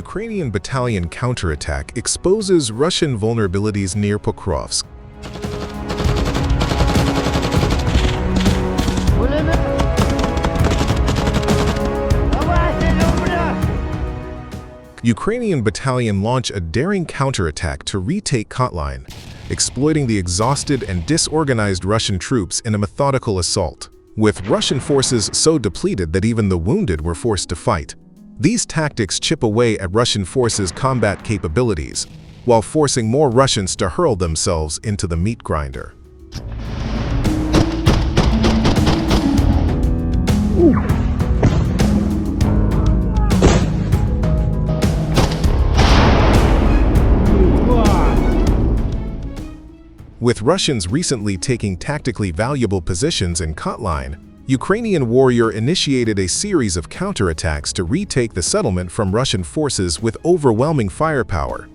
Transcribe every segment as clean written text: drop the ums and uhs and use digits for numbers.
Ukrainian Battalion counterattack exposes Russian vulnerabilities near Pokrovsk. Ukrainian Battalion launch a daring counterattack to retake Kotline, exploiting the exhausted and disorganized Russian troops in a methodical assault, with Russian forces so depleted that even the wounded were forced to fight. These tactics chip away at Russian forces' combat capabilities, while forcing more Russians to hurl themselves into the meat grinder. With Russians recently taking tactically valuable positions in Kotline, Ukrainian warrior initiated a series of counterattacks to retake the settlement from Russian forces with overwhelming firepower.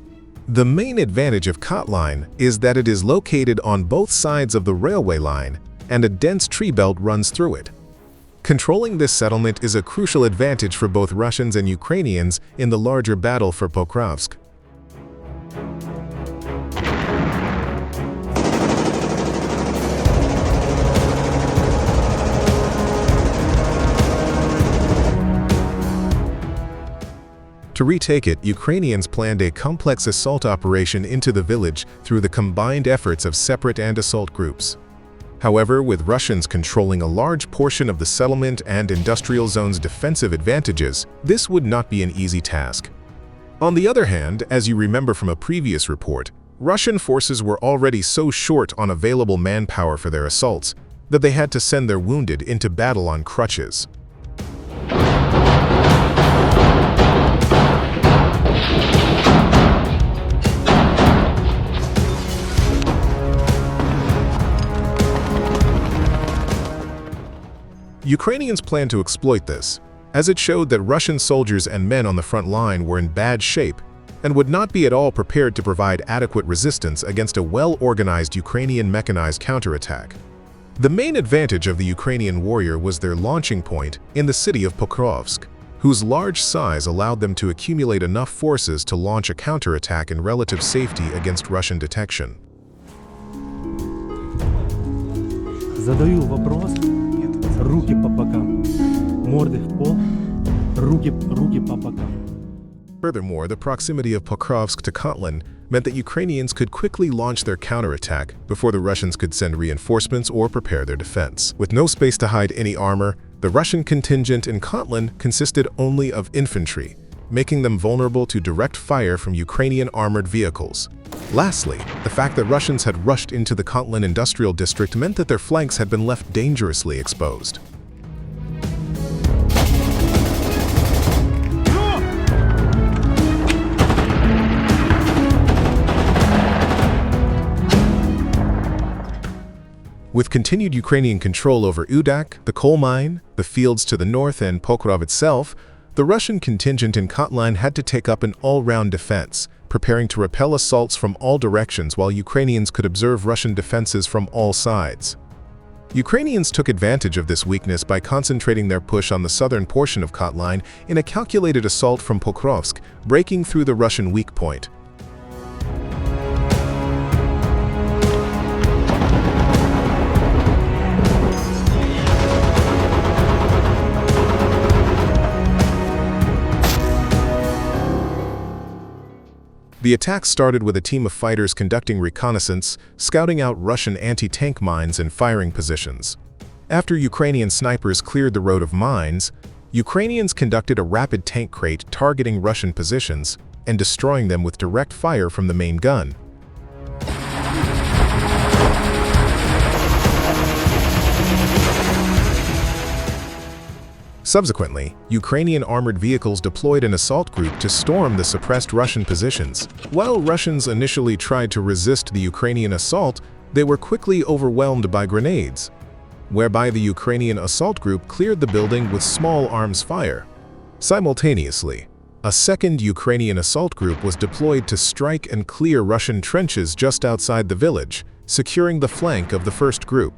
The main advantage of Kotline is that it is located on both sides of the railway line, and a dense tree belt runs through it. Controlling this settlement is a crucial advantage for both Russians and Ukrainians in the larger battle for Pokrovsk. To retake it, Ukrainians planned a complex assault operation into the village through the combined efforts of separate and assault groups. However, with Russians controlling a large portion of the settlement and industrial zone's defensive advantages, this would not be an easy task. On the other hand, as you remember from a previous report, Russian forces were already so short on available manpower for their assaults that they had to send their wounded into battle on crutches. Ukrainians planned to exploit this, as it showed that Russian soldiers and men on the front line were in bad shape and would not be at all prepared to provide adequate resistance against a well-organized Ukrainian mechanized counterattack. The main advantage of the Ukrainian warrior was their launching point in the city of Pokrovsk, whose large size allowed them to accumulate enough forces to launch a counterattack in relative safety against Russian detection. Задаю вопрос. Руки по бокам. Морды в пол. Руки по бокам. Furthermore, the proximity of Pokrovsk to Kotline meant that Ukrainians could quickly launch their counterattack before the Russians could send reinforcements or prepare their defense. With no space to hide any armor, the Russian contingent in Kotline consisted only of infantry, making them vulnerable to direct fire from Ukrainian armored vehicles. Lastly, the fact that Russians had rushed into the Kotline industrial district meant that their flanks had been left dangerously exposed. With continued Ukrainian control over Udak, the coal mine, the fields to the north, and Pokrov itself, the Russian contingent in Kotline had to take up an all-round defense, preparing to repel assaults from all directions while Ukrainians could observe Russian defenses from all sides. Ukrainians took advantage of this weakness by concentrating their push on the southern portion of Kotline in a calculated assault from Pokrovsk, breaking through the Russian weak point. The attack started with a team of fighters conducting reconnaissance, scouting out Russian anti-tank mines and firing positions. After Ukrainian snipers cleared the road of mines, Ukrainians conducted a rapid tank crate targeting Russian positions and destroying them with direct fire from the main gun. Subsequently, Ukrainian armored vehicles deployed an assault group to storm the suppressed Russian positions. While Russians initially tried to resist the Ukrainian assault, they were quickly overwhelmed by grenades, whereby the Ukrainian assault group cleared the building with small arms fire. Simultaneously, a second Ukrainian assault group was deployed to strike and clear Russian trenches just outside the village, securing the flank of the first group.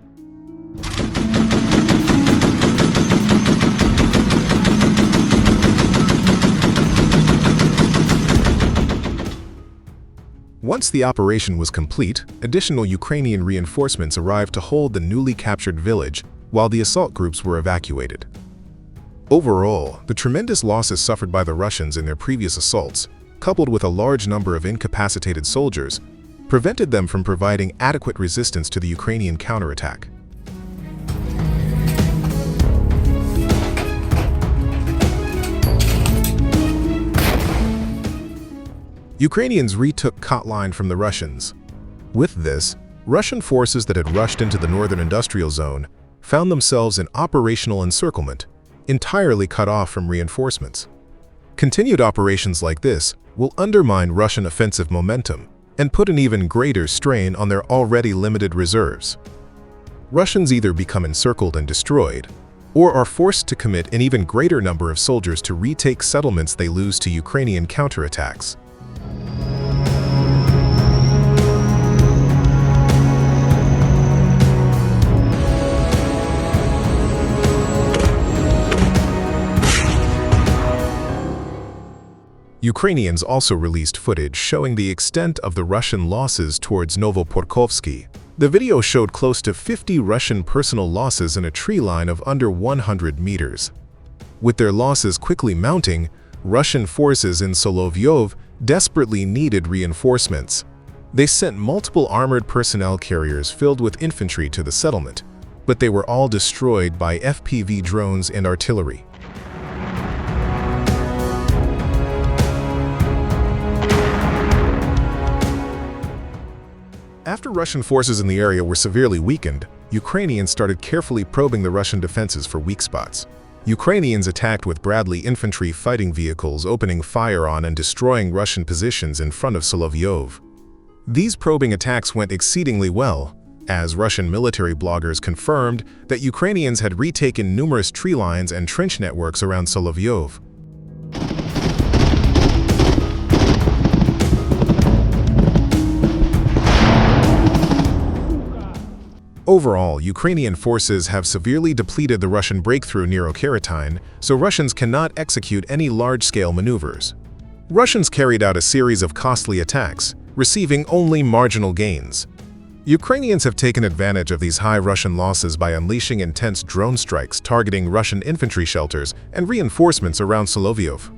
Once the operation was complete, additional Ukrainian reinforcements arrived to hold the newly captured village while the assault groups were evacuated. Overall, the tremendous losses suffered by the Russians in their previous assaults, coupled with a large number of incapacitated soldiers, prevented them from providing adequate resistance to the Ukrainian counterattack. Ukrainians retook Kotline from the Russians. With this, Russian forces that had rushed into the northern industrial zone found themselves in operational encirclement, entirely cut off from reinforcements. Continued operations like this will undermine Russian offensive momentum and put an even greater strain on their already limited reserves. Russians either become encircled and destroyed, or are forced to commit an even greater number of soldiers to retake settlements they lose to Ukrainian counterattacks. Ukrainians also released footage showing the extent of the Russian losses towards Novopokrovsky. The video showed close to 50 Russian personal losses in a tree line of under 100 meters. With their losses quickly mounting, Russian forces in Solovyov desperately needed reinforcements. They sent multiple armored personnel carriers filled with infantry to the settlement, but they were all destroyed by FPV drones and artillery. After Russian forces in the area were severely weakened, Ukrainians started carefully probing the Russian defenses for weak spots. Ukrainians attacked with Bradley infantry fighting vehicles, opening fire on and destroying Russian positions in front of Solovyov. These probing attacks went exceedingly well, as Russian military bloggers confirmed that Ukrainians had retaken numerous tree lines and trench networks around Solovyov. Overall, Ukrainian forces have severely depleted the Russian breakthrough near Kotline, so Russians cannot execute any large-scale maneuvers. Russians carried out a series of costly attacks, receiving only marginal gains. Ukrainians have taken advantage of these high Russian losses by unleashing intense drone strikes targeting Russian infantry shelters and reinforcements around Solovyov.